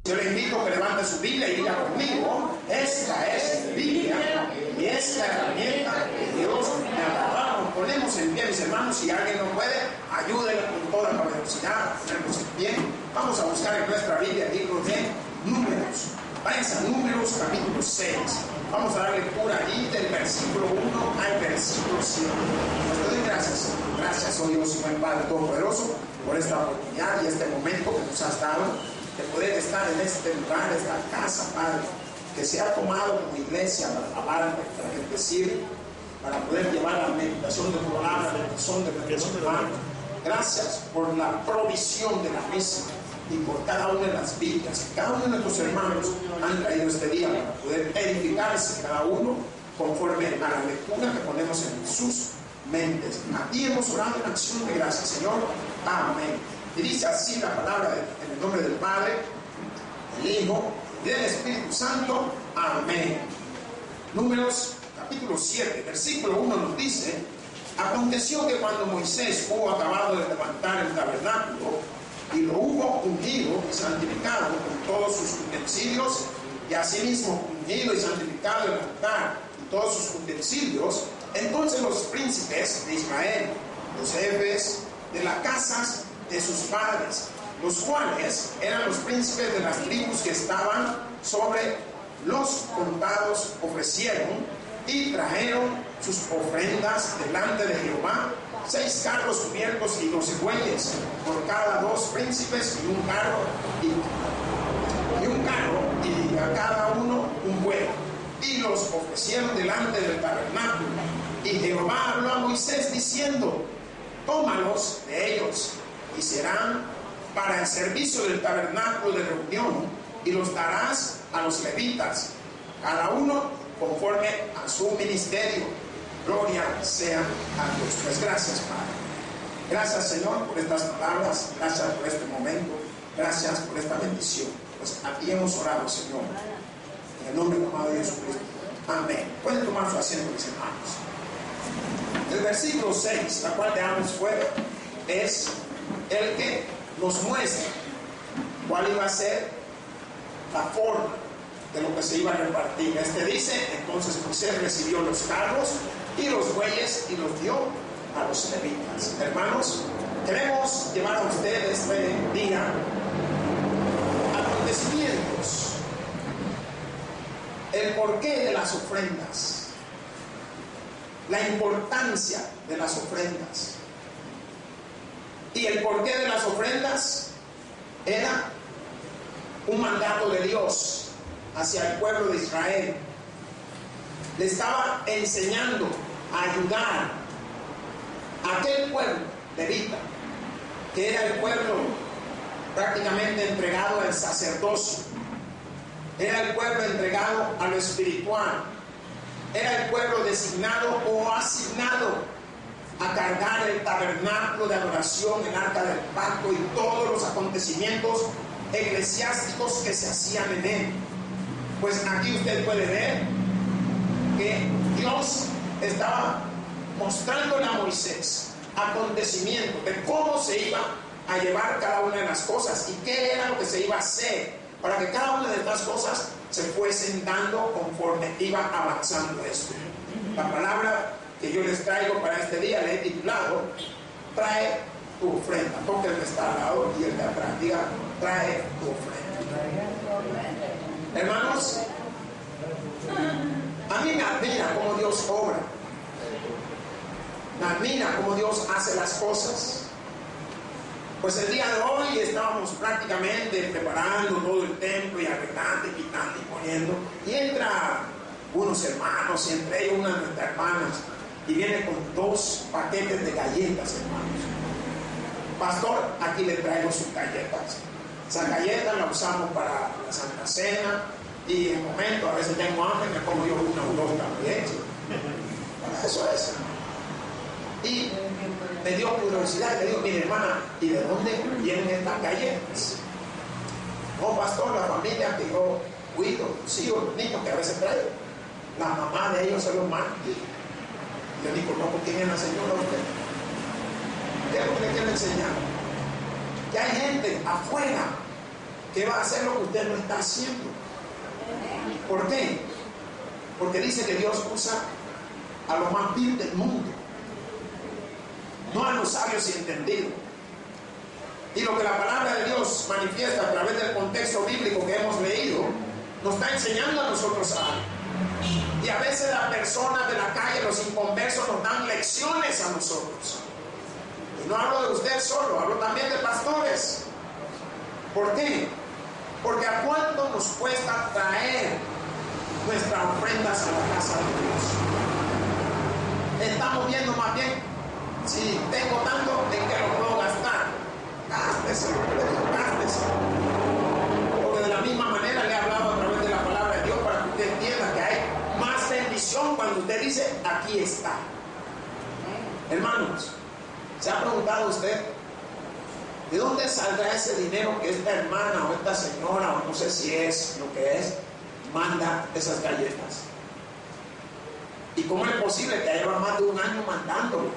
Yo le invito a que levante su Biblia y diga conmigo: esta es mi Biblia y esta herramienta que Dios me ha dado. Nos ponemos en pie, mis hermanos. Si alguien no puede, ayúdenle con toda la velocidad a ponernos en pie. Vamos a buscar en nuestra Biblia el libro de Números. Váyanse a Números capítulo 6. Vamos a dar lectura ahí del versículo 1 al versículo 7. Pues te doy gracias. Gracias, oh Dios y buen Padre Todopoderoso, por esta oportunidad y este momento que nos has dado de poder estar en este lugar, esta casa, Padre, que se ha tomado como iglesia para alabar, para bendecir, para poder llevar la meditación de tu palabra, la meditación de nuestros hermanos. Gracias por la provisión de la misma y por cada una de las vidas que cada uno de nuestros hermanos han traído este día para poder edificarse cada uno conforme a la lectura que ponemos en sus mentes. A ti hemos orado en acción de gracias, Señor. Amén. Y dice así la palabra en el nombre del Padre, del Hijo y del Espíritu Santo. Amén. Números capítulo 7, versículo 1 nos dice: aconteció que cuando Moisés hubo acabado de levantar el tabernáculo y lo hubo ungido y santificado con todos sus utensilios, y asimismo ungido y santificado el altar y todos sus utensilios, entonces los príncipes de Israel, los jefes de las casas de sus padres, los cuales eran los príncipes de las tribus que estaban sobre los contados, ofrecieron y trajeron sus ofrendas delante de Jehová, 6 carros cubiertos y 12 bueyes, por cada 2 príncipes, y un carro y a cada uno un buey, y los ofrecieron delante del tabernáculo. Y Jehová habló a Moisés diciendo: tómalos de ellos y serán para el servicio del tabernáculo de reunión, y los darás a los levitas, cada uno conforme a su ministerio. Gloria sea a Dios. Pues gracias, Padre. Gracias, Señor, por estas palabras. Gracias por este momento. Gracias por esta bendición. Pues a ti hemos orado, Señor, en el nombre del amado de Jesucristo. Amén. Pueden tomar su asiento, mis hermanos. El versículo 6, la cual dejamos fuera, es el que nos muestra cuál iba a ser la forma de lo que se iba a repartir. Dice: entonces Moisés recibió los carros y los bueyes y los dio a los levitas. Hermanos, queremos llevar a ustedes este día acontecimientos, el porqué de las ofrendas, la importancia de las ofrendas. Y el porqué de las ofrendas era un mandato de Dios hacia el pueblo de Israel. Le estaba enseñando a ayudar a aquel pueblo levita, que era el pueblo prácticamente entregado al sacerdocio, era el pueblo entregado a lo espiritual, era el pueblo designado o asignado a cargar el tabernáculo de adoración, el arca del pacto y todos los acontecimientos eclesiásticos que se hacían en él. Pues aquí usted puede ver que Dios estaba mostrándole a Moisés acontecimientos de cómo se iba a llevar cada una de las cosas y qué era lo que se iba a hacer para que cada una de estas cosas se fuesen dando conforme iba avanzando esto. La palabra que yo les traigo para este día le he titulado: trae tu ofrenda. Toque el que está al lado y el de atrás, diga: trae tu ofrenda. Hermanos, a mí me admira cómo Dios obra, me admira cómo Dios hace las cosas. Pues el día de hoy estábamos prácticamente preparando todo el templo y arreglando y quitando y poniendo, y entra unos hermanos, y entre ellos una de nuestras hermanas, y viene con 2 paquetes de galletas, hermanos. Pastor, aquí le traigo sus galletas. Esa galleta la usamos para la Santa Cena, y en momento, a veces tengo hambre, me como yo una o 2 también. Para eso es. Y me dio curiosidad, le digo: mire, hermana, ¿y de dónde vienen estas galletas? No, pastor, la familia que yo cuido, los hijos, los niños que a veces traigo, la mamá de ellos se los manda. Le digo: no, ¿por quién es la señora usted? ¿Qué es lo que le quiero enseñar? Que hay gente afuera ¿Qué va a hacer lo que usted no está haciendo? ¿Por qué? Porque dice que Dios usa a lo más vil del mundo, no a los sabios y entendidos. Y lo que la palabra de Dios manifiesta a través del contexto bíblico que hemos leído, nos está enseñando a nosotros algo. Y a veces las personas de la calle, los inconversos, nos dan lecciones a nosotros. Y no hablo de usted solo, hablo también de pastores. ¿Por qué? Porque a cuánto nos cuesta traer nuestras ofrendas a la casa de Dios. Estamos viendo más bien, si tengo tanto, ¿en qué lo puedo gastar? Gástese, gástese. Porque de la misma manera le he hablado a través de la palabra de Dios para que usted entienda que hay más bendición cuando usted dice, aquí está. Hermanos, ¿se ha preguntado usted de dónde saldrá ese dinero que esta hermana o esta señora, o no sé si es lo que es, manda esas galletas? ¿Y cómo es posible que lleva más de un año mandándolo?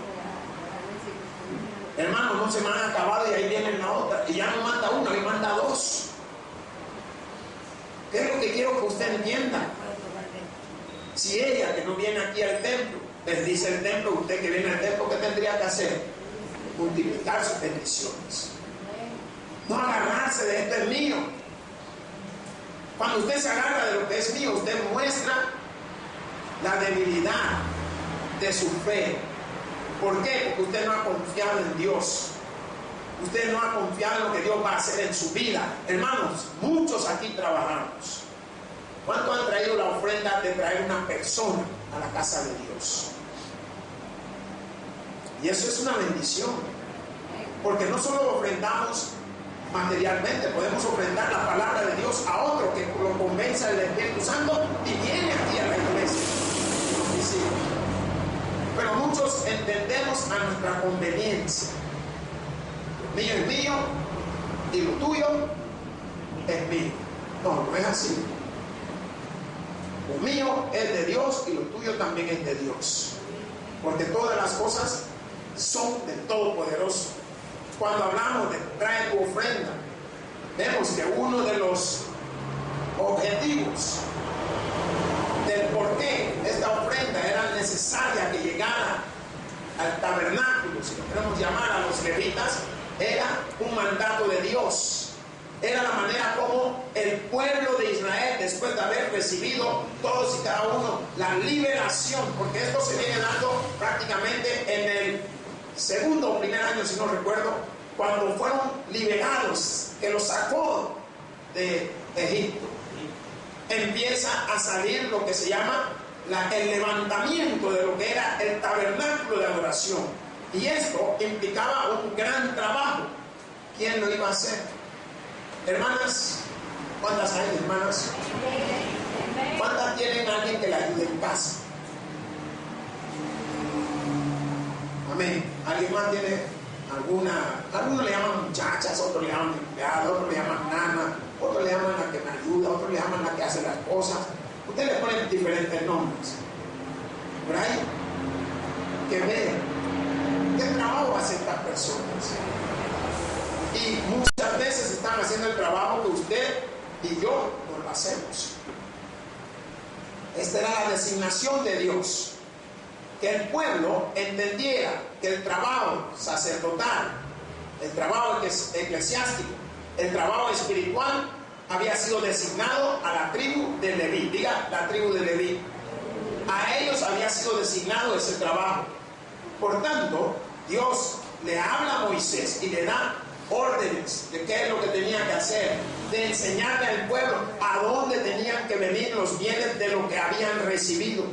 Hermanos, no se me han acabado y ahí viene la otra. Y ya no manda una, y manda dos. ¿Qué es lo que quiero que usted entienda? Si ella, que no viene aquí al templo, les dice el templo, usted que viene al templo, ¿qué tendría que hacer? Multiplicar sus bendiciones. No agarrarse de esto es mío. Cuando usted se agarra de lo que es mío, usted muestra la debilidad de su fe. ¿Por qué? Porque usted no ha confiado en Dios. Usted no ha confiado en lo que Dios va a hacer en su vida. Hermanos, muchos aquí trabajamos. ¿Cuánto han traído la ofrenda de traer una persona a la casa de Dios? Y eso es una bendición. Porque no solo ofrendamos materialmente, podemos ofrendar la palabra de Dios a otro que lo convenza del Espíritu Santo y viene aquí a la iglesia. Pero muchos entendemos a nuestra conveniencia. Lo mío es mío y lo tuyo es mío. No, no es así. Lo mío es de Dios y lo tuyo también es de Dios. Porque todas las cosas son del Todopoderoso. Cuando hablamos de trae tu ofrenda, vemos que uno de los objetivos del por qué esta ofrenda era necesaria que llegara al tabernáculo, si lo queremos llamar a los levitas, era un mandato de Dios. Era la manera como el pueblo de Israel, después de haber recibido todos y cada uno la liberación, porque esto se viene dando prácticamente en el segundo o primer año, si no recuerdo, cuando fueron liberados, que los sacó de Egipto. Empieza a salir lo que se llama el levantamiento de lo que era el tabernáculo de adoración. Y esto implicaba un gran trabajo. ¿Quién lo iba a hacer? Hermanas, ¿cuántas hay, hermanas? ¿Cuántas tienen a alguien que la ayude en casa? Amén. ¿Alguien más tiene alguna? Algunos le llaman muchachas, otros le llaman empleados, otros le llaman nana, otros le llaman la que me ayuda, otros le llaman la que hace las cosas. Ustedes le ponen diferentes nombres. Pero hay que ver qué trabajo hacen estas personas. Y muchas veces están haciendo el trabajo que usted y yo no lo hacemos. Esta era la designación de Dios. Que el pueblo entendiera que el trabajo sacerdotal, el trabajo eclesiástico, el trabajo espiritual había sido designado a la tribu de Leví. Diga, la tribu de Leví. A ellos había sido designado ese trabajo. Por tanto, Dios le habla a Moisés y le da órdenes de qué es lo que tenía que hacer, de enseñarle al pueblo a dónde tenían que venir los bienes de lo que habían recibido.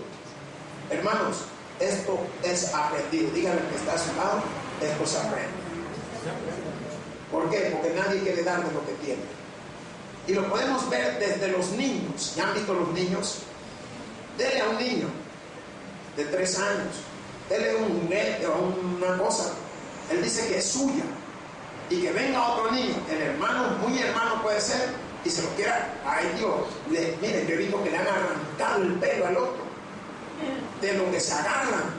Hermanos, esto es aprendido. Díganle que está a su lado, esto se aprende. ¿Por qué? Porque nadie quiere dar de lo que tiene. Y lo podemos ver desde los niños. ¿Ya han visto los niños? Dele a un niño de 3 años, dele un juguete o una cosa, él dice que es suya. Y que venga otro niño, el hermano, muy hermano puede ser, y se lo quiera, ay Dios, miren, yo he visto que le han arrancado el pelo al otro, de lo que se agarran.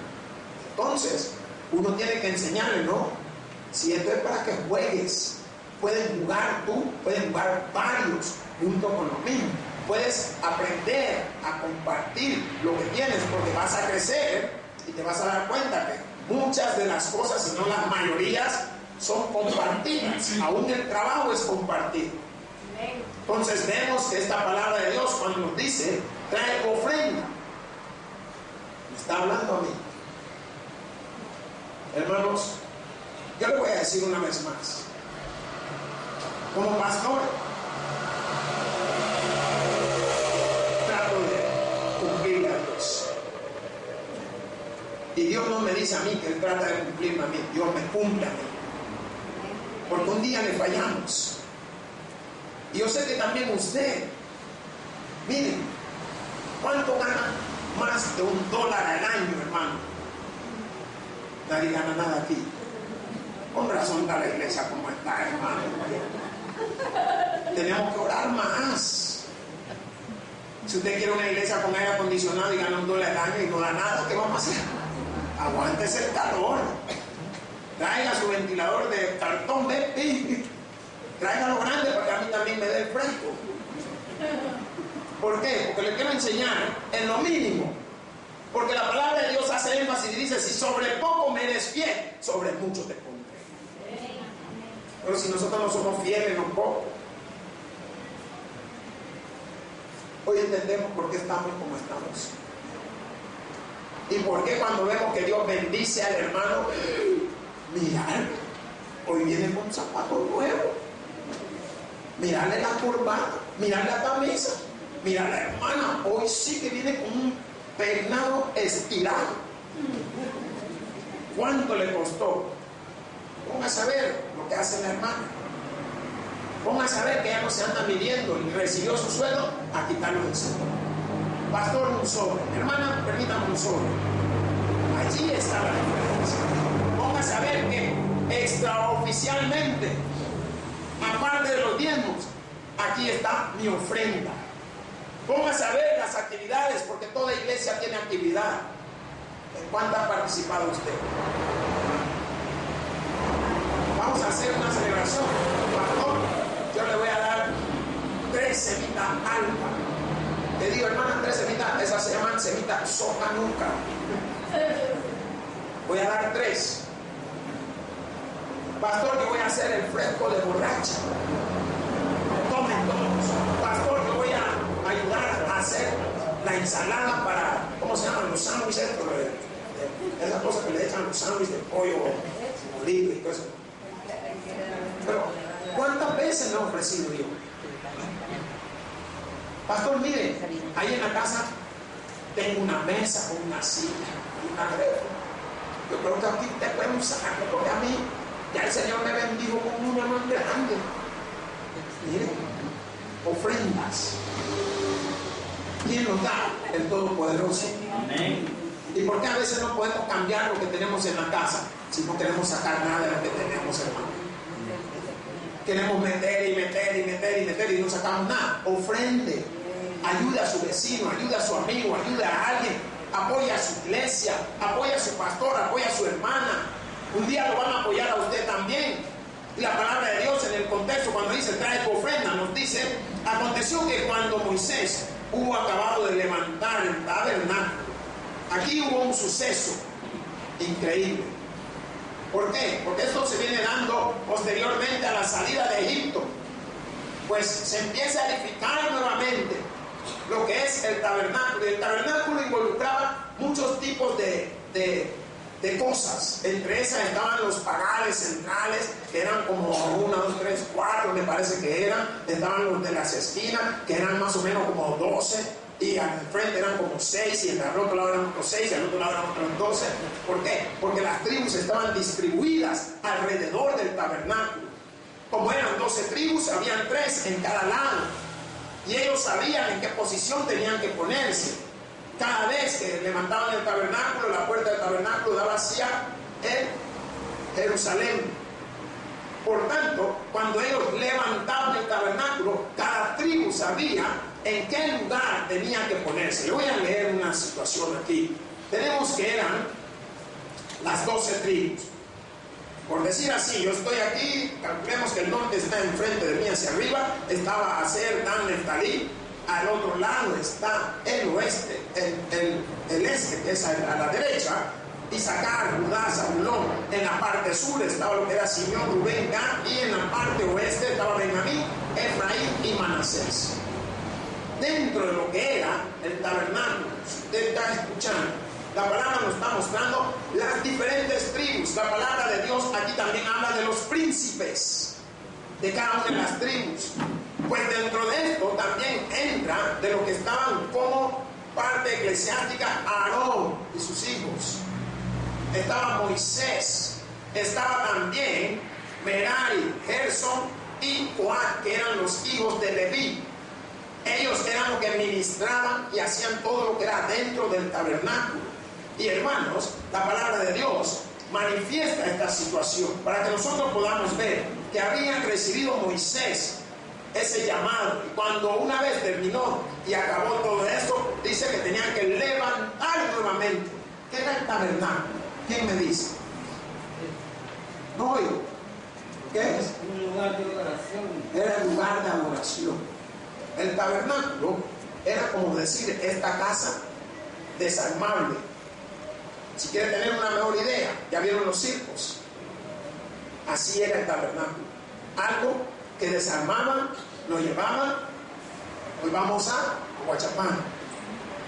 Entonces, uno tiene que enseñarle, no, si esto es para que juegues, puedes jugar tú, puedes jugar varios junto con lo mismo. Puedes aprender a compartir lo que tienes, porque vas a crecer y te vas a dar cuenta que muchas de las cosas, si no las mayorías, son compartidas. Aún el trabajo es compartido. Entonces vemos que esta palabra de Dios, cuando nos dice trae ofrenda, me está hablando a mí. Hermanos, yo le voy a decir una vez más, como pastor, trato de cumplir a Dios. Y Dios no me dice a mí que Él trata de cumplirme a mí, Dios me cumple a mí. Porque un día le fallamos. Y yo sé que también usted, miren, ¿cuánto gana más de $1 al año, hermano? Nadie gana nada aquí. Con razón está la iglesia como está, hermano. Tenemos que orar más. Si usted quiere una iglesia con aire acondicionado y gana $1 al año y no da nada, ¿qué vamos a hacer? Aguántese el calor. Traiga su ventilador de cartón, tráigalo grande para que a mí también me dé el fresco. ¿Por qué? Porque le quiero enseñar en lo mínimo. Porque la palabra de Dios hace énfasis y dice: si sobre poco me eres fiel, sobre mucho te pondré. Pero si nosotros no somos fieles en lo poco, hoy entendemos por qué estamos como estamos. Y por qué cuando vemos que Dios bendice al hermano, mirar, hoy viene con zapatos nuevos, mirarle la corbata, mirarle la camisa, mirar la hermana, hoy sí que viene con un peinado estirado. ¿Cuánto le costó? Póngase a ver lo que hace la hermana. Póngase a ver que ella no se anda midiendo y recibió su sueldo a quitarlo del sueldo. Pastor, un sobre. Hermana, permítame un sobre. Allí está la diferencia. Póngase a ver que extraoficialmente, aparte de los diezmos, aquí está mi ofrenda. Póngase a ver las actividades, porque toda iglesia tiene actividad. ¿En cuánto ha participado usted? Vamos a hacer una celebración. Pastor, yo le voy a dar 3 semitas altas. Le digo, hermana, 3 semitas, esas se llaman semitas soja nunca. Voy a dar 3. Pastor, yo voy a hacer el fresco de borracha. Tomen todos. Pastor, yo voy a ayudar a hacer la ensalada para, ¿cómo se llaman? Los sándwiches, esas cosas que le echan los sándwiches de pollo molido y todo eso. Pero, ¿cuántas veces me he ofrecido yo? Pastor, mire, ahí en la casa tengo una mesa con una silla y una grefa. Yo creo que aquí te pueden usar, porque a mí ya el Señor me bendijo con una más grande. Miren, ofrendas. ¿Quién nos da? El Todopoderoso. Amén. ¿Y por qué a veces no podemos cambiar lo que tenemos en la casa si no queremos sacar nada de lo que tenemos, hermano? Queremos meter y meter y meter y meter y no sacamos nada. Ofrende. Ayuda a su vecino, ayuda a su amigo, ayuda a alguien. Apoya a su iglesia, apoya a su pastor, apoya a su hermana. Un día lo van a apoyar a usted también. Y la palabra de Dios en el contexto, cuando dice trae tu ofrenda, nos dice: aconteció que cuando Moisés hubo acabado de levantar el tabernáculo, aquí hubo un suceso increíble. ¿Por qué? Porque esto se viene dando posteriormente a la salida de Egipto. Pues se empieza a edificar nuevamente lo que es el tabernáculo. Y el tabernáculo involucraba muchos tipos de cosas. Entre esas estaban los pagales centrales, que eran como 1, 2, 3, 4, me parece que eran. Estaban los de las esquinas, que eran más o menos como 12. Y al frente eran como 6, y al otro lado eran otros 6, y al otro lado eran otros 12. ¿Por qué? Porque las tribus estaban distribuidas alrededor del tabernáculo. Como eran 12 tribus, habían 3 en cada lado. Y ellos sabían en qué posición tenían que ponerse. Cada vez que levantaban el tabernáculo, la puerta del tabernáculo daba hacia Jerusalén. Por tanto, cuando ellos levantaban el tabernáculo, cada tribu sabía en qué lugar tenía que ponerse. Le voy a leer una situación aquí. Tenemos que eran las 12 tribus. Por decir así, yo estoy aquí, calculemos que el norte está enfrente de mí hacia arriba, estaba Aser, Dan, Neftalí, al otro lado está el oeste, el este, que es a la derecha, Isaacar, Judá, Zabulón. En la parte sur estaba lo que era Simeón, Rubén, Gad, y en la parte oeste estaba Benjamín, Efraín y Manasés. Dentro de lo que era el tabernáculo, si usted está escuchando, la palabra nos está mostrando las diferentes tribus. La palabra de Dios aquí también habla de los príncipes de cada una de las tribus. Pues dentro de esto también entra de lo que estaban como parte eclesiástica Aarón y sus hijos. Estaba Moisés, estaba también Merari, Gerson y Coat, que eran los hijos de Leví. Ellos eran los que ministraban y hacían todo lo que era dentro del tabernáculo. Y hermanos, la palabra de Dios manifiesta esta situación para que nosotros podamos ver que había recibido Moisés ese llamado, y cuando una vez terminó y acabó todo esto, dice que tenían que levantar nuevamente. ¿Qué era el tabernáculo? ¿Quién me dice? No oigo. ¿Qué es? Un lugar de adoración. Era el lugar de adoración. El tabernáculo era como decir esta casa desarmable. Si quieren tener una mejor idea, ya vieron los circos. Así era el tabernáculo. Algo que desarmaban, lo llevaban. Hoy vamos a Huachapán.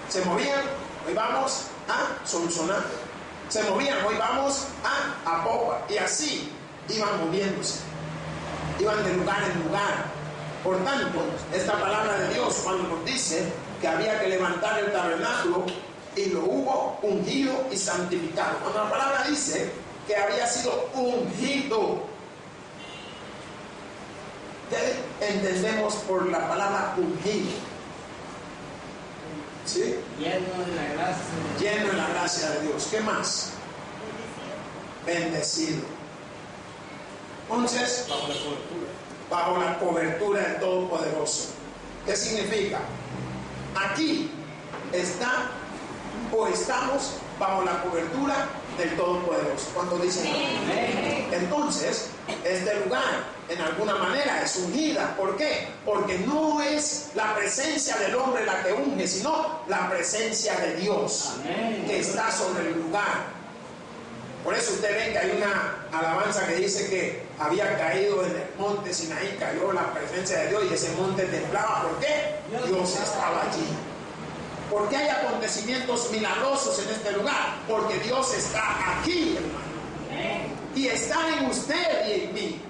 Se movían, hoy vamos a Sonsonate. Se movían, hoy vamos a Apopa. Y así iban moviéndose. Iban de lugar en lugar. Por tanto, esta palabra de Dios, cuando nos dice que había que levantar el tabernáculo, y lo hubo ungido y santificado. Cuando la palabra dice que había sido ungido, ¿qué entendemos por la palabra ungido? ¿Sí? Lleno de la gracia. Lleno de la gracia de Dios. ¿Qué más? Bendecido. Entonces, Bajo la cobertura. bajo la cobertura del Todopoderoso. ¿Qué significa? Aquí está o estamos bajo la cobertura del Todopoderoso. ¿Cuánto dicen? Amén. Entonces, este lugar en alguna manera es ungida. ¿Por qué? Porque no es la presencia del hombre la que unge, sino la presencia de Dios. Amén. Que está sobre el lugar. Por eso usted ve que hay una alabanza que dice que había caído en el monte Sinaí, cayó la presencia de Dios y ese monte temblaba. ¿Por qué? Dios estaba allí. ¿Por qué hay acontecimientos milagrosos en este lugar? Porque Dios está aquí, hermano. Y está en usted y en mí.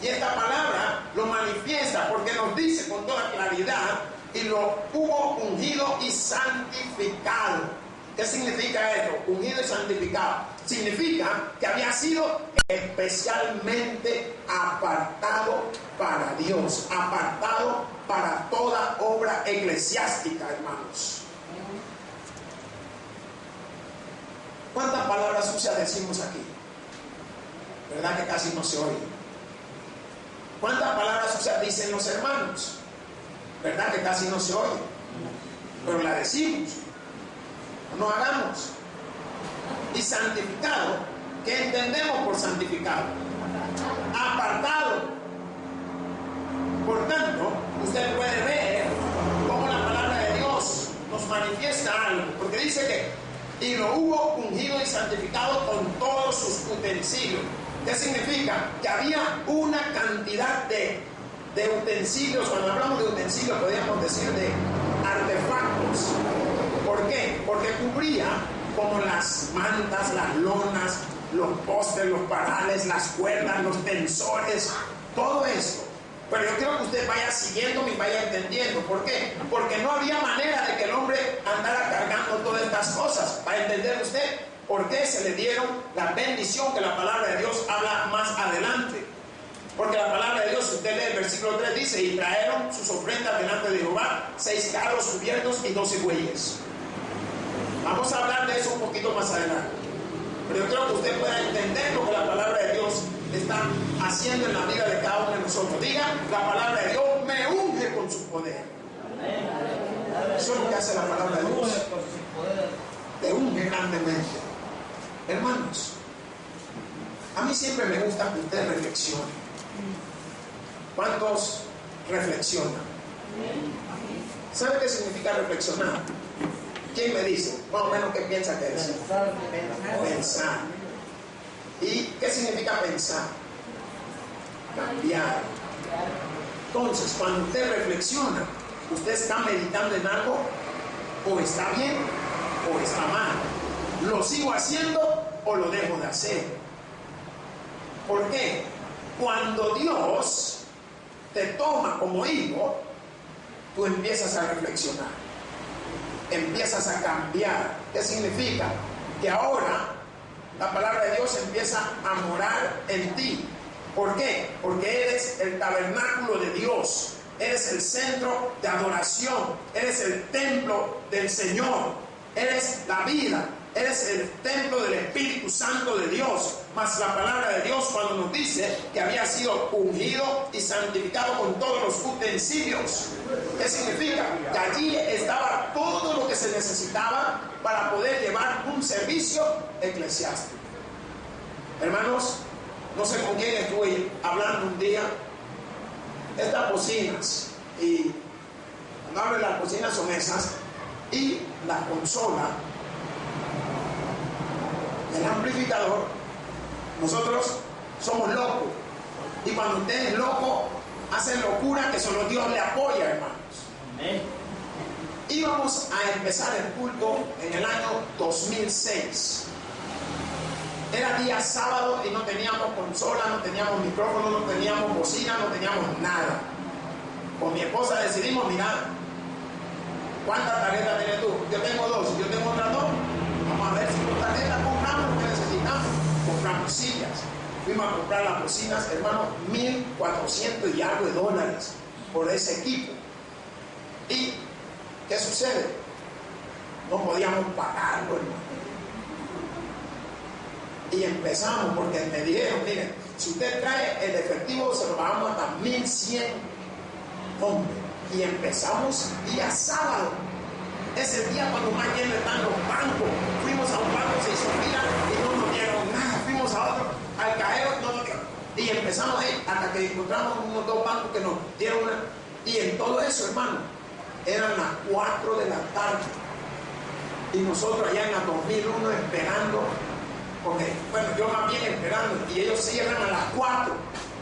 Y esta palabra lo manifiesta porque nos dice con toda claridad: y lo hubo ungido y santificado. ¿Qué significa esto? Ungido y santificado. Significa que había sido especialmente apartado para Dios, apartado para toda obra eclesiástica, hermanos. ¿Cuántas palabras sucias decimos aquí? ¿Verdad que casi no se oye? ¿Cuántas palabras sucias dicen los hermanos? ¿Verdad que casi no se oye? Pero la decimos. No hagamos. Y santificado, ¿qué entendemos por santificado? Apartado. Por tanto, usted puede ver cómo la palabra de Dios nos manifiesta algo, porque dice que y lo hubo ungido y santificado con todos sus utensilios. ¿Qué significa? Que había una cantidad de utensilios. Cuando hablamos de utensilios, podríamos decir de artefactos. ¿Por qué? Porque cubría como las mantas, las lonas, los postes, los parales, las cuerdas, los tensores, todo esto. Pero yo quiero que usted vaya siguiendo y vaya entendiendo. ¿Por qué? Porque no había manera de que el hombre andara cargando todas estas cosas. ¿Va a entender usted por qué se le dieron la bendición que la palabra de Dios habla más adelante? Porque la palabra de Dios, si usted lee el versículo 3, dice: y trajeron sus ofrendas delante de Jehová 6 carros cubiertos y 12 bueyes. Vamos a hablar de eso un poquito más adelante. Pero yo creo que usted pueda entender lo que la palabra de Dios está haciendo en la vida de cada uno de nosotros. Diga: la palabra de Dios me unge con su poder. Eso es lo que hace la palabra de Dios. Te unge grandemente. Hermanos, mí siempre me gusta que usted reflexione. ¿Cuántos reflexionan? ¿Sabe qué significa reflexionar? ¿Quién me dice? Más o menos, ¿qué piensa que es? Pensar. ¿Y qué significa pensar? Cambiar. Entonces, cuando usted reflexiona, usted está meditando en algo, o está bien o está mal. ¿Lo sigo haciendo o lo dejo de hacer? ¿Por qué? Cuando Dios te toma como hijo, tú empiezas a reflexionar, empiezas a cambiar. ¿Qué significa? Que ahora la palabra de Dios empieza a morar en ti. ¿Por qué? Porque eres el tabernáculo de Dios, eres el centro de adoración, eres el templo del Señor, eres la vida, eres el templo del Espíritu Santo de Dios. Mas la palabra de Dios, cuando nos dice que había sido ungido y santificado con todos los utensilios, ¿qué significa? Que allí estaba todo lo que se necesitaba para poder llevar un servicio eclesiástico. Hermanos, no sé con quién estuve hablando un día. Estas bocinas, y cuando hablo de las bocinas son esas, y la consola, el amplificador. Nosotros somos locos, y cuando usted es loco, hace locura que solo Dios le apoya, hermanos. Amén. Íbamos a empezar el culto en el año 2006. Era día sábado y no teníamos consola, no teníamos micrófono, no teníamos bocina, no teníamos nada. Con mi esposa decidimos, mira, ¿cuántas tarjetas tienes tú? Yo tengo 2, yo tengo otras 2. Vamos a ver si con tarjeta compramos lo que necesitamos. Compramos sillas. Fuimos a comprar las bocinas, hermano, $1,400 y algo por ese equipo. ¿Y qué sucede? No podíamos pagarlo, hermano. Y empezamos, porque me dijeron, miren, si usted trae el efectivo, se lo pagamos hasta 1,100. Hombre, y empezamos día sábado. Es el día cuando más llenos están los bancos. Fuimos a un banco, se hizo fila y no nos dieron nada. Fuimos a otro, al cajero, no nos dieron. Y empezamos ahí hasta que encontramos unos 2 bancos que nos dieron una. Y en todo eso, hermano, eran las 4 de la tarde. Y nosotros allá en la 2001 esperando. Porque, bueno, yo más bien esperando, y ellos cierran a las 4,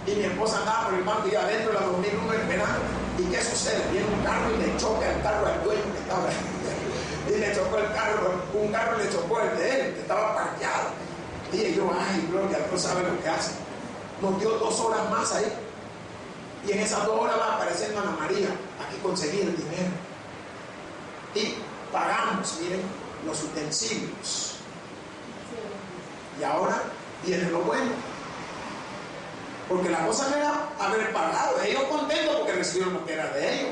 y mi esposa andaba por el banco y yo adentro de la 2001 esperando. ¿Y qué sucede? Viene un carro y le choca el carro al dueño que estaba ahí. Y le chocó el carro, un carro le chocó el de él, que estaba parqueado. Y yo, ay, gloria, Dios sabe lo que hace. Nos dio 2 horas más ahí. Y en esas 2 horas va apareciendo Ana María, aquí conseguí el dinero. Y pagamos, miren, los utensilios. Y ahora viene lo bueno. Porque la cosa no era haber pagado. Ellos contentos porque recibieron lo que era de ellos.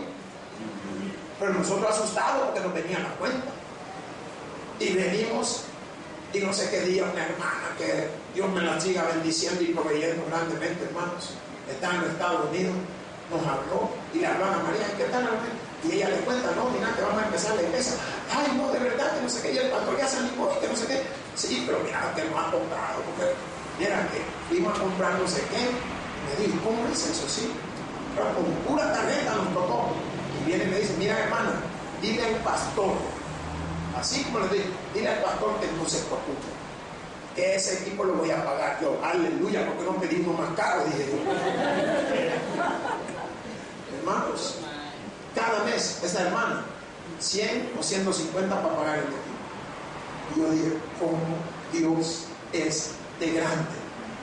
Pero nosotros asustados porque nos venía la cuenta. Y venimos, y no sé qué día, una hermana que Dios me la siga bendiciendo y proveyendo grandemente, hermanos, está en los Estados Unidos, nos habló y le habló a Ana María, ¿qué tal? Y ella le cuenta, no, mira, que vamos a empezar la iglesia. Ay, no, de verdad, que no sé qué, y el pastor ya se animó, y que no sé qué. Sí, pero mira, que nos ha comprado, porque mira que fuimos a comprar no sé qué. Me dijo, ¿cómo es eso? Sí, pero con pura tarjeta nos tocó. Y viene y me dice, mira, hermana, dile al pastor, así como le digo, dile al pastor que no se preocupe, que ese equipo lo voy a pagar yo. Aleluya, porque no pedimos más caro, dije yo. Hermanos, cada mes esa hermana 100 o 150 para pagar el equipo. Y yo dije, ¿cómo Dios es de grande?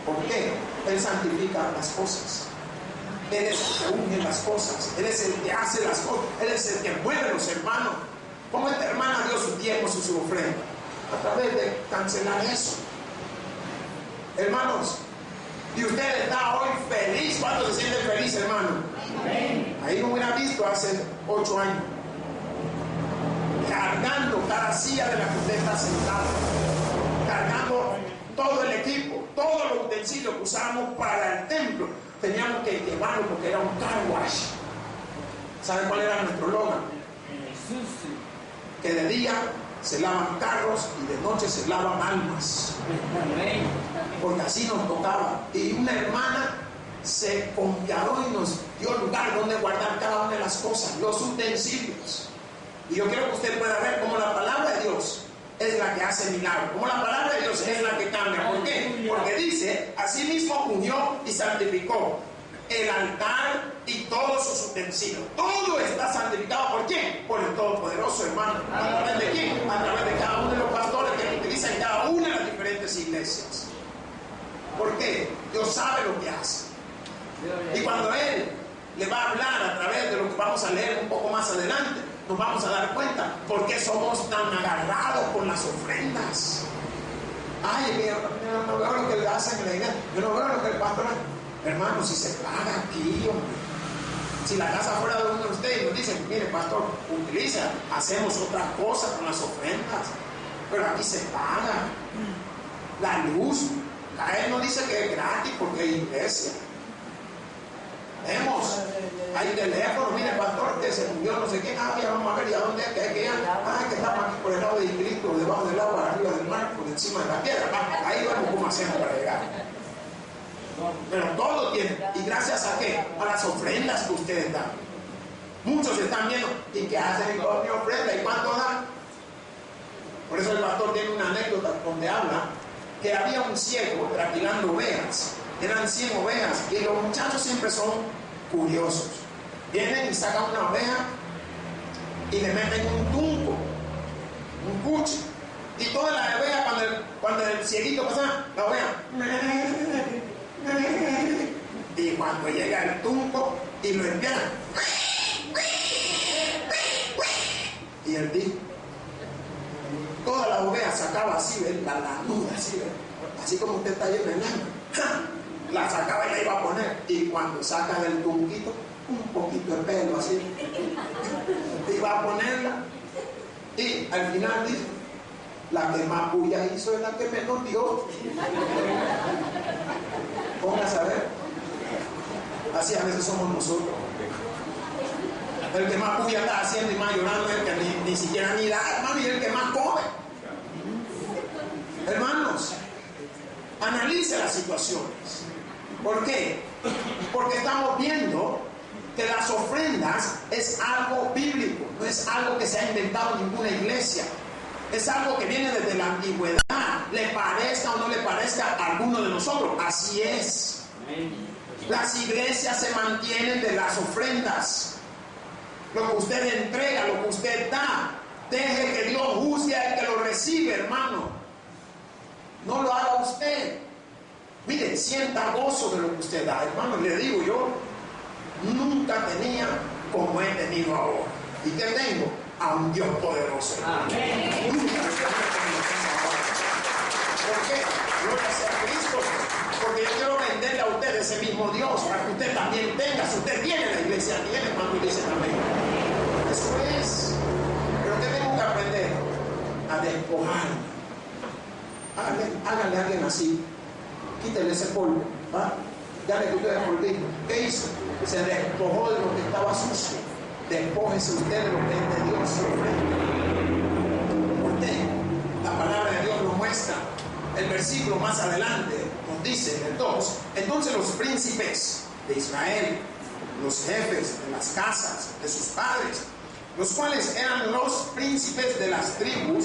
¿Por qué? Él santifica las cosas. Él es el que unge las cosas. Él es el que hace las cosas. Él es el que mueve los hermanos. ¿Cómo esta hermana dio su tiempo, su ofrenda? A través de cancelar eso. Hermanos, y usted está hoy feliz. ¿Cuántos se sienten felices, hermano? Ahí no hubiera visto hace 8 años. Cargando cada silla de la que usted está sentado. Cargando todo el equipo, todos los utensilios que usábamos para el templo. Teníamos que llevarlo porque era un car wash. ¿Saben cuál era nuestro logan? Que de día se lavan carros y de noche se lavan almas. porque así nos tocaba. Y una hermana se confió y nos dio lugar donde guardar cada una de las cosas, los utensilios. Y yo quiero que usted pueda ver cómo la palabra de Dios es la que hace milagros, como la palabra de Dios es la que cambia. ¿Por qué? Porque dice, así mismo unió y santificó el altar y todos sus utensilios. Todo está santificado. ¿Por quién? Por el Todopoderoso, hermano. ¿A través de quién? A través de cada uno de los pastores que lo utilizan en cada una de las diferentes iglesias. ¿Por qué? Dios sabe lo que hace. Y cuando Él le va a hablar a través de lo que vamos a leer un poco más adelante, nos vamos a dar cuenta por qué somos tan agarrados con las ofrendas. Ay, yo no veo lo que le hacen en la iglesia, yo no veo lo que el pastor hace. Hermano, si se paga aquí, hombre. Si la casa fuera de uno de ustedes y nos dicen, mire pastor, utiliza, hacemos otra cosa con las ofrendas, pero aquí se paga. La luz, él no dice que es gratis porque hay iglesia. Vemos, hay teléfono, mire pastor, que se murió no sé qué, ya vamos a ver, ¿y a dónde es que hay que ir? Que estamos aquí por el lado de Cristo, debajo del agua, arriba del mar, por encima de la tierra. Ahí vemos cómo hacemos para llegar. Pero todo tiene, y gracias a qué? A las ofrendas que ustedes dan. Muchos están viendo, ¿y qué hacen con mi ofrenda? ¿Y cuánto dan? Por eso el pastor tiene una anécdota donde habla que había un ciego trasquilando ovejas. Eran 100 ovejas y los muchachos siempre son curiosos. Vienen y sacan una oveja y le meten un tunco, un cuche. Y toda la oveja, cuando el cieguito pasa, la oveja. Y cuando llega el tunco y lo envían, y el tipo, toda la oveja sacaba así, la lanuda, así como usted está lleno de lana. La sacaba y la iba a poner, y cuando saca del tunquito un poquito de pelo así, iba a ponerla, y al final dice, la que más bulla hizo es la que menos dio. Póngase a ver, así a veces somos nosotros. El que más bulla está haciendo y más llorando es el que ni siquiera ni da, hermano, y el que más come. Hermanos, analice las situaciones. ¿Por qué? Porque estamos viendo que las ofrendas es algo bíblico, no es algo que se ha inventado en ninguna iglesia. Es algo que viene desde la antigüedad, le parezca o no le parezca a alguno de nosotros. Así es. Las iglesias se mantienen de las ofrendas. Lo que usted entrega, lo que usted da, deje que Dios juzgue al que lo recibe, hermano. No lo haga usted. Mire, sienta gozo de lo que usted da, hermano. Le digo, yo nunca tenía como he tenido ahora. ¿Y qué tengo? A un Dios poderoso. Amén. Nunca tenía como tengo ahora. ¿Por qué? Gloria sea a Cristo. Porque yo quiero venderle a usted ese mismo Dios para que usted también tenga. Si usted tiene la iglesia, tiene, hermano, y dice también. Eso es. Pero ¿qué tengo que aprender? A despojarme. Háganle a alguien así. Quítele ese polvo, ¿va? Ya le quité el polvito. ¿Qué hizo? Se despojó de lo que estaba sucio. Despójese usted de lo que es de Dios. Usted, la palabra de Dios lo muestra. El versículo más adelante nos dice, en el 2, entonces los príncipes de Israel, los jefes de las casas de sus padres, los cuales eran los príncipes de las tribus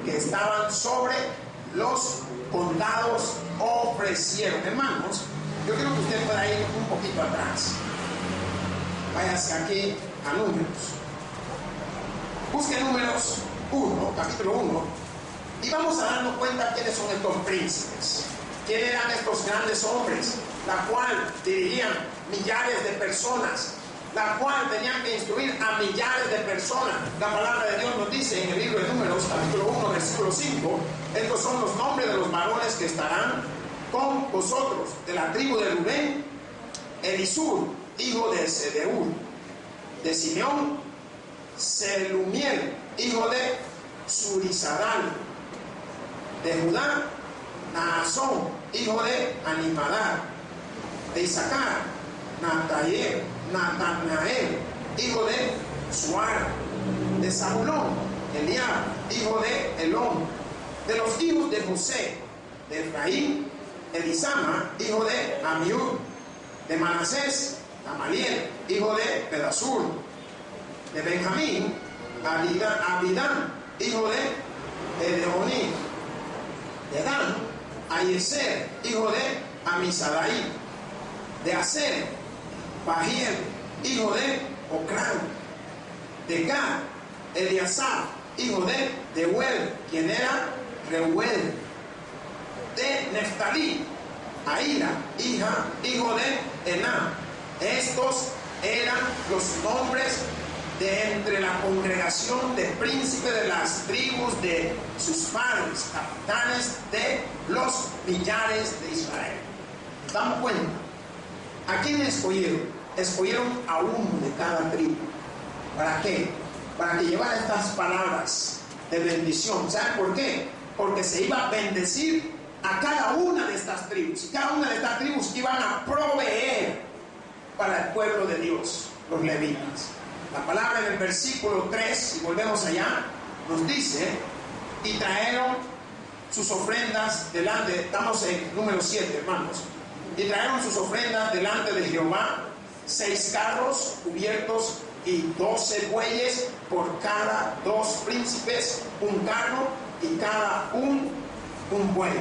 que estaban sobre los condados, ofrecieron. Hermanos, yo quiero que usted pueda ir un poquito atrás. Váyase aquí a Números. Busque Números 1, capítulo 1, y vamos a darnos cuenta quiénes son estos príncipes. ¿Quiénes eran estos grandes hombres? La cual dirigían millares de personas, la cual tenían que instruir a millares de personas. La palabra de Dios nos dice en el libro de Números, capítulo 1, versículo 5, estos son los nombres de los varones que estarán con vosotros. De la tribu de Rubén, Elisur, hijo de Sedeur. De Simeón, Selumiel, hijo de Surizadal. De Judá, Naasón, hijo de Animadar. De Isaacar, Natanael, hijo de Suar. De Zabulón, Eliab, hijo de Elón. De los hijos de José, de Efraín, Elisama, hijo de Amiud. De Manasés, Gamaliel, hijo de Pedasur. De Benjamín, Abidán, hijo de Edeoní. De Dan, Ayeser, hijo de Amisadaí. De Aser, Pagiel, hijo de Ocrán. De Gad, Eliasaf, hijo de Deuel, quien era Reuel. De Neftalí, Aira, hijo de Enam. Estos eran los nombres de entre la congregación de príncipes de las tribus de sus padres, capitanes de los millares de Israel. ¿Damos cuenta? ¿A quién escogieron? Escogieron a uno de cada tribu. ¿Para qué? Para que llevara estas palabras de bendición. ¿Saben por qué? Porque se iba a bendecir a cada una de estas tribus. Y cada una de estas tribus iban a proveer para el pueblo de Dios, los levitas. La palabra en el versículo 3, si volvemos allá, nos dice: y trajeron sus ofrendas delante. Estamos en número 7, hermanos. Y trajeron sus ofrendas delante de Jehová, 6 carros cubiertos y 12 bueyes por cada 2 príncipes, un carro y cada un buey.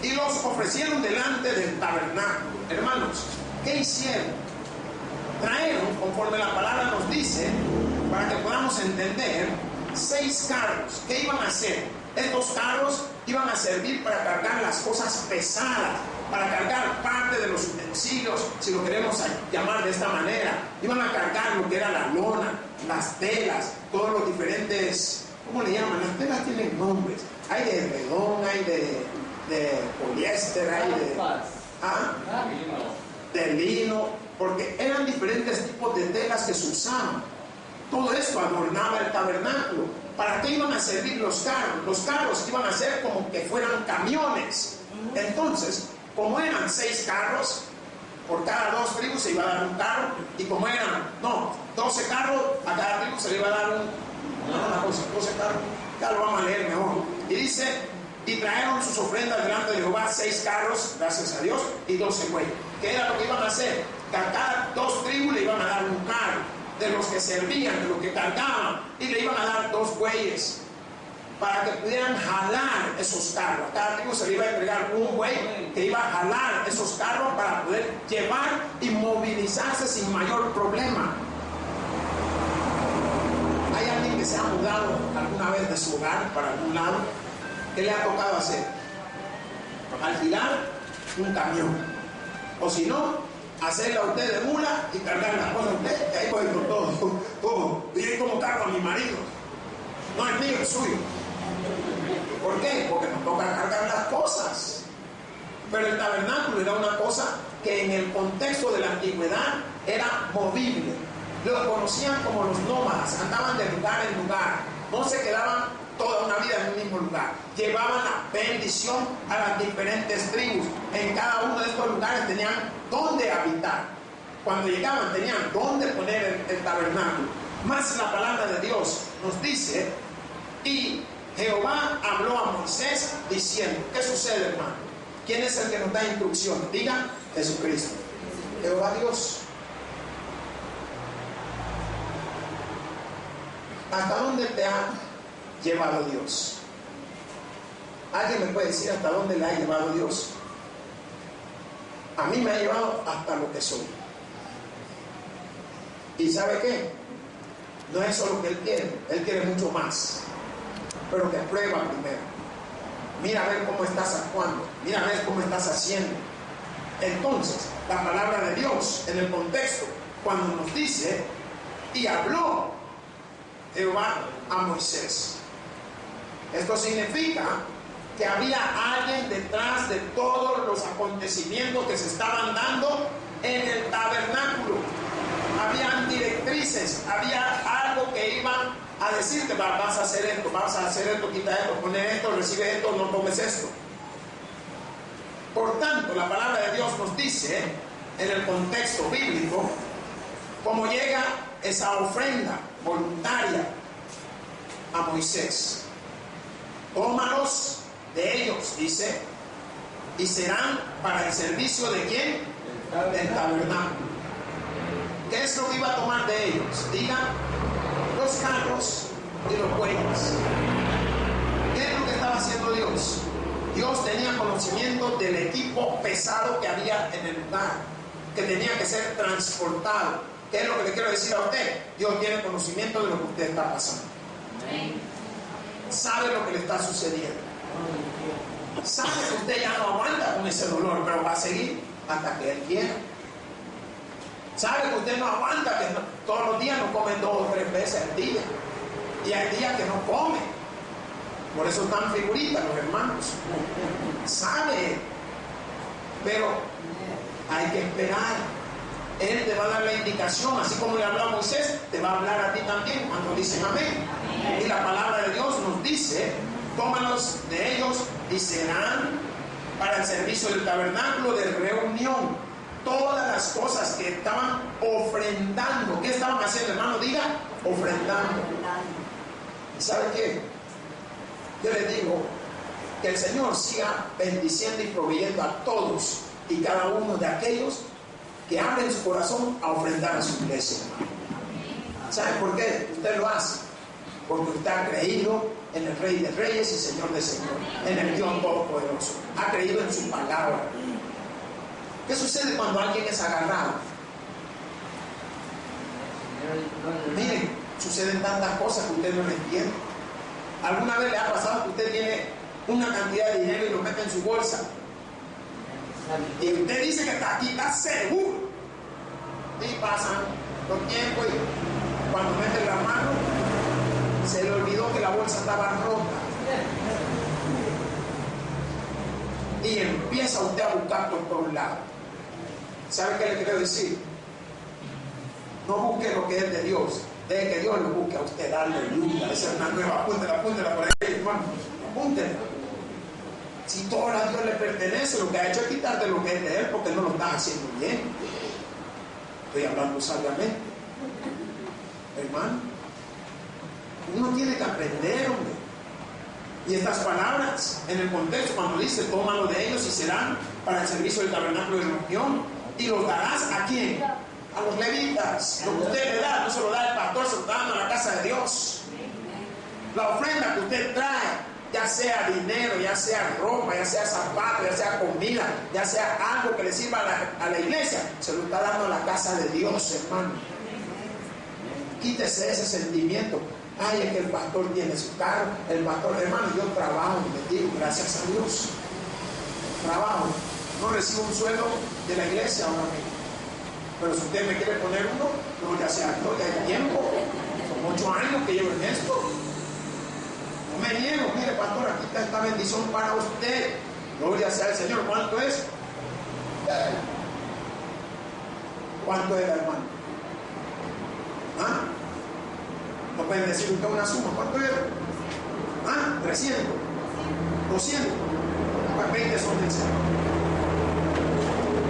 Y los ofrecieron delante del tabernáculo. Hermanos, ¿qué hicieron? Trajeron, conforme la palabra nos dice, para que podamos entender, 6 carros. ¿Qué iban a hacer? Estos carros iban a servir para cargar las cosas pesadas, para cargar parte de los utensilios, si lo queremos llamar de esta manera. Iban a cargar lo que era la lona, las telas, todos los diferentes, ¿cómo le llaman? Las telas tienen nombres. Hay de redón, hay de poliéster, hay de lino, porque eran diferentes tipos de telas que se usaban. Todo esto adornaba el tabernáculo. ¿Para qué iban a servir los carros? Los carros iban a ser como que fueran camiones. Entonces, como eran 6 carros, por cada 2 tribus se iba a dar un carro, y como eran 12 carros, a cada tribu se le iba a dar 12 carros. Ya lo vamos a leer mejor. Y dice: y trajeron sus ofrendas delante de Jehová, 6 carros, gracias a Dios, y 12 bueyes. ¿Qué era lo que iban a hacer? Que a cada 2 tribus le iban a dar un carro, de los que servían, de los que cargaban, y le iban a dar 2 bueyes, para que pudieran jalar esos carros. A cada tribu se le iba a entregar un buey que iba a jalar esos carros para poder llevar y movilizarse sin mayor problema. ¿Hay alguien que se ha mudado alguna vez de su hogar para algún lado? ¿Qué le ha tocado hacer? Alquilar un camión, o si no, hacerla a usted de mula y cargar las cosas a usted, que ahí voy con todo. Miren cómo cargo a mi marido. No es mío, es suyo. ¿Por qué? Porque nos toca cargar las cosas. Pero el tabernáculo era una cosa que en el contexto de la antigüedad era movible. Lo conocían como los nómadas, andaban de lugar en lugar, no se quedaban toda una vida en un mismo lugar. Llevaban la bendición a las diferentes tribus. En cada uno de estos lugares tenían dónde habitar. Cuando llegaban tenían dónde poner el tabernáculo. Más la palabra de Dios nos dice: y Jehová habló a Moisés diciendo. ¿Qué sucede, hermano? ¿Quién es el que nos da instrucción? Diga: Jesucristo. Jehová Dios. ¿Hasta dónde te ha llevado Dios? ¿Alguien me puede decir hasta dónde le ha llevado Dios? A mí me ha llevado hasta lo que soy. ¿Y sabe qué? No es solo que Él quiere mucho más. Pero que prueba primero. Mira a ver cómo estás actuando, mira a ver cómo estás haciendo. Entonces, la palabra de Dios en el contexto, cuando nos dice: y habló Jehová a Moisés. Esto significa que había alguien detrás de todos los acontecimientos que se estaban dando en el tabernáculo. Habían directrices, había algo que iban a decirte: vas a hacer esto, quita esto, poner esto, recibe esto, no tomes esto. Por tanto, la palabra de Dios nos dice, en el contexto bíblico, cómo llega esa ofrenda voluntaria a Moisés. Tómalos de ellos, dice, y serán para el servicio de ¿quién? Del tabernáculo. ¿Qué es lo que iba a tomar de ellos? Digan, los carros y los bueyes. ¿Qué es lo que estaba haciendo Dios? Dios tenía conocimiento del equipo pesado que había en el lugar, que tenía que ser transportado. ¿Qué es lo que le quiero decir a usted? Dios tiene conocimiento de lo que usted está pasando. Sabe lo que le está sucediendo. Sabe que usted ya no aguanta con ese dolor, pero va a seguir hasta que Él quiera. Sabe que usted no aguanta, que todos los días no comen 2 o 3 veces al día. Y hay días que no come. Por eso están figuritas los hermanos. Sabe. Pero hay que esperar. Él te va a dar la indicación, así como le habló a Moisés, te va a hablar a ti también cuando dicen amén. Y la palabra de Dios nos dice, tómalos de ellos y serán para el servicio del tabernáculo de reunión. Todas las cosas que estaban ofrendando. ¿Qué estaban haciendo, hermano? Diga, ofrendando. ¿Y sabe qué? Yo les digo que el Señor siga bendiciendo y proveyendo a todos y cada uno de aquellos que abren su corazón a ofrendar a su iglesia. ¿Sabe por qué? Usted lo hace porque usted ha creído en el Rey de Reyes y Señor de Señores, en el Dios Todopoderoso. Ha creído en su palabra. ¿Qué sucede cuando alguien es agarrado? Miren, suceden tantas cosas que usted no lo entiende. ¿Alguna vez le ha pasado que usted tiene una cantidad de dinero y lo mete en su bolsa? Y usted dice que está aquí, está seguro. Y pasan los tiempos y cuando mete la mano, se le olvidó que la bolsa estaba rota. Y empieza usted a buscar por todos lados. ¿Sabe qué le quiero decir? No busque lo que es de Dios. Deje que Dios lo busque a usted. Aleluya. Esa es una nueva. Apúntela por ahí, hermano. Apúntela. Si todo a Dios le pertenece, lo que ha hecho es quitarte lo que es de Él porque no lo estás haciendo bien. Estoy hablando sabiamente. Hermano, uno tiene que aprender, hombre. Y estas palabras, en el contexto, cuando dice, tómalo de ellos y serán para el servicio del tabernáculo de reunión. Y los darás ¿a quién? A los levitas. Lo que usted le da, no se lo da el pastor, se lo está dando a la casa de Dios. La ofrenda que usted trae, ya sea dinero, ya sea ropa, ya sea zapato, ya sea comida, ya sea algo que le sirva a la iglesia, se lo está dando a la casa de Dios, hermano. Quítese ese sentimiento. Ay, es que el pastor tiene su carro, el pastor, hermano, yo trabajo, le digo, gracias a Dios. Trabajo. No recibo un sueldo de la iglesia ahora mismo. Pero si usted me quiere poner uno, no, ya sea gloria de tiempo. Son 8 años que llevo en esto. No me niego, mire pastor, aquí está esta bendición para usted. Gloria sea al Señor. ¿Cuánto es? ¿Cuánto era, hermano? ¿Ah? No pueden decir usted una suma. ¿Cuánto era? ¿Ah? 300. 200. Pues 20 son del Señor.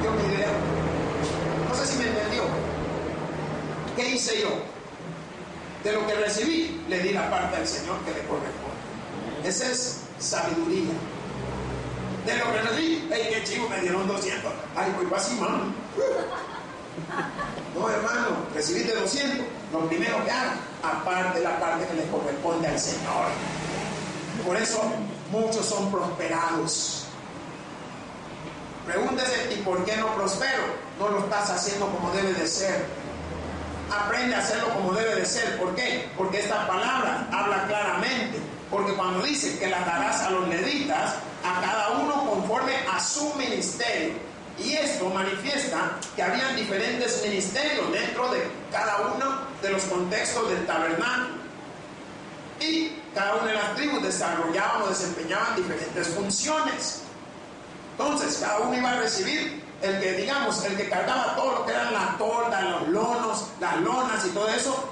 Yo mi idea. No sé si me entendió. ¿Qué hice yo? De lo que recibí, le di la parte al Señor que le corresponde. Esa es sabiduría. De lo que recibí, ¡ay, qué chivo! Me dieron 200. ¡Ay, pues así, mano! No, hermano, recibiste 200. Lo primero que haga, aparte la parte que le corresponde al Señor. Por eso, muchos son prosperados. Pregúntese, ¿y por qué no prospero? No lo estás haciendo como debe de ser. Aprende a hacerlo como debe de ser. ¿Por qué? Porque esta palabra habla claramente. Porque cuando dice que las darás a los levitas, a cada uno conforme a su ministerio. Y esto manifiesta que habían diferentes ministerios dentro de cada uno de los contextos del tabernáculo. Y cada una de las tribus desarrollaban o desempeñaban diferentes funciones. Entonces, cada uno iba a recibir el que, digamos, el que cargaba todo lo que eran la tolda, los lonos, las lonas y todo eso.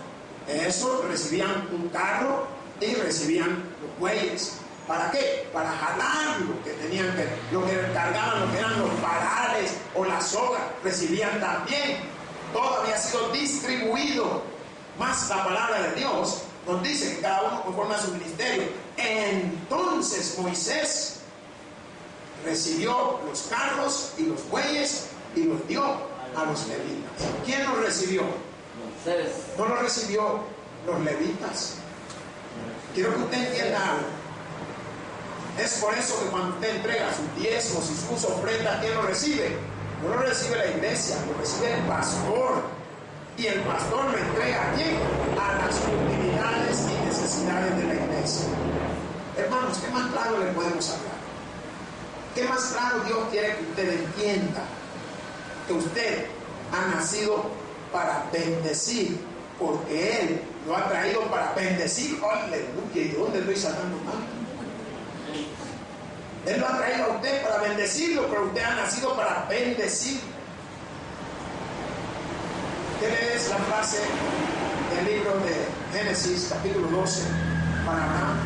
Eso recibían un carro y recibían los bueyes. ¿Para qué? Para jalar lo que tenían que, lo que cargaban, lo que eran los parales o la soga, recibían también. Todo había sido distribuido. Más la palabra de Dios nos dice que cada uno conforme a su ministerio. Entonces Moisés recibió los carros y los bueyes y los dio a los levitas. ¿Quién los recibió? No los recibió los levitas. Quiero que usted entienda algo. Es por eso que cuando usted entrega sus diezmos y sus ofrendas, ¿quién lo recibe? No lo recibe la iglesia, lo recibe el pastor. Y el pastor lo entrega ¿a quién? A las utilidades y necesidades de la iglesia. Hermanos, ¿qué más claro le podemos hablar? ¿Qué más claro Dios quiere que usted entienda? Que usted ha nacido para bendecir, porque Él lo ha traído para bendecir. Aleluya. ¿Y de dónde estoy sacando tanto? Él lo ha traído a usted para bendecirlo, pero usted ha nacido para bendecir. ¿Qué lees la frase del libro de Génesis, capítulo 12, para Abraham?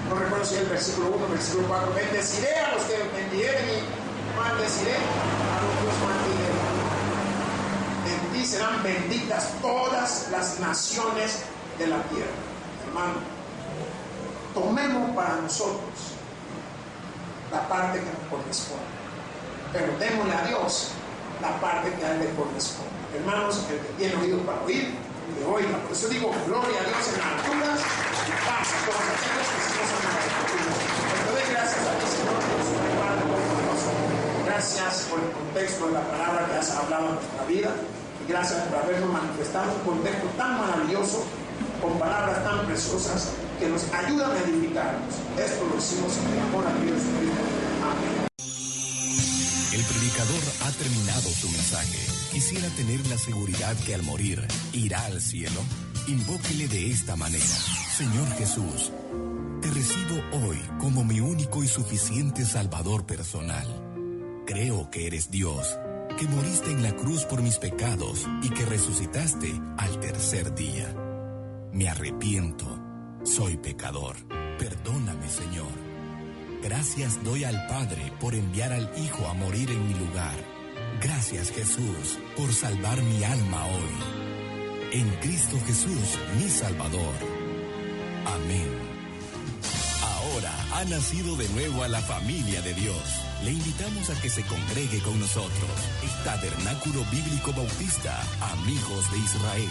No recuerdo si es el versículo 1 o versículo 4. Bendeciré a los que bendijeren y maldeciré a los que os maldijeren. En ti serán benditas todas las naciones de la tierra. Hermano, tomemos para nosotros la parte que nos corresponde, pero démosle a Dios la parte que a Él le corresponde. Hermanos, el que tiene oídos para oír, que oiga. Por eso digo, gloria a Dios en las alturas y paz a todos aquellos que se gozan en la escritura. Te doy gracias a ti, Señor, por su regalo poderoso. Gracias por el contexto de la palabra que has hablado en nuestra vida, y gracias por habernos manifestado un contexto tan maravilloso, con palabras tan preciosas que nos ayudan a edificarnos. Esto lo hicimos en el amor a Dios. Amén. El predicador ha terminado su mensaje. Quisiera tener la seguridad que al morir irá al cielo. Invóquele de esta manera: Señor Jesús, te recibo hoy como mi único y suficiente Salvador personal. Creo que eres Dios, que moriste en la cruz por mis pecados y que resucitaste al tercer día. Me arrepiento, soy pecador. Perdóname, Señor. Gracias doy al Padre por enviar al Hijo a morir en mi lugar. Gracias, Jesús, por salvar mi alma hoy. En Cristo Jesús, mi Salvador. Amén. Ahora ha nacido de nuevo a la familia de Dios. Le invitamos a que se congregue con nosotros. El Tabernáculo Bíblico Bautista, Amigos de Israel.